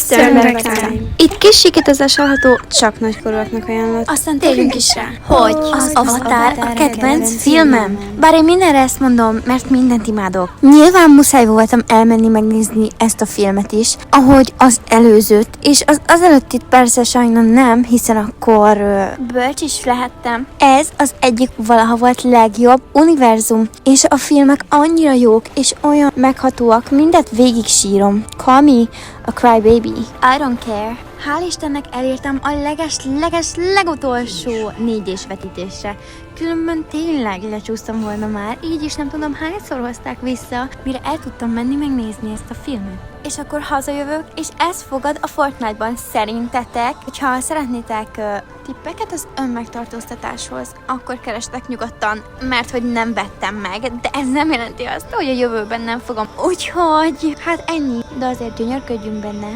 Turn Back Time. Itt kis sikítozás hallható, csak nagykorúaknak ajánlott. Aztán térjünk is rá, hogy az Avatar a kedvenc filmem. Bár én mindenre ezt mondom, mert mindent imádok. Nyilván muszáj voltam elmenni megnézni ezt a filmet is, ahogy az előzőt, és az előttit persze sajnos nem, hiszen akkor bölcs is lehettem. Ez az egyik valaha volt legjobb univerzum, és a filmek annyira jók, és olyan meghatóak, mindet végig sírom. Call me a crybaby. I don't care. Hál' Istennek elértem a legutolsó 4D-s vetítésre. Különben tényleg lecsúsztam volna már, így is nem tudom hányszor hozták vissza, mire el tudtam menni megnézni ezt a filmet. És akkor hazajövök, és ez fogad a Fortnite-ban. Szerintetek, hogyha szeretnétek tippeket az önmegtartóztatáshoz, akkor kerestek nyugodtan, mert hogy nem vettem meg, de ez nem jelenti azt, hogy a jövőben nem fogom. Úgyhogy, hát ennyi, de azért gyönyörködjünk benne.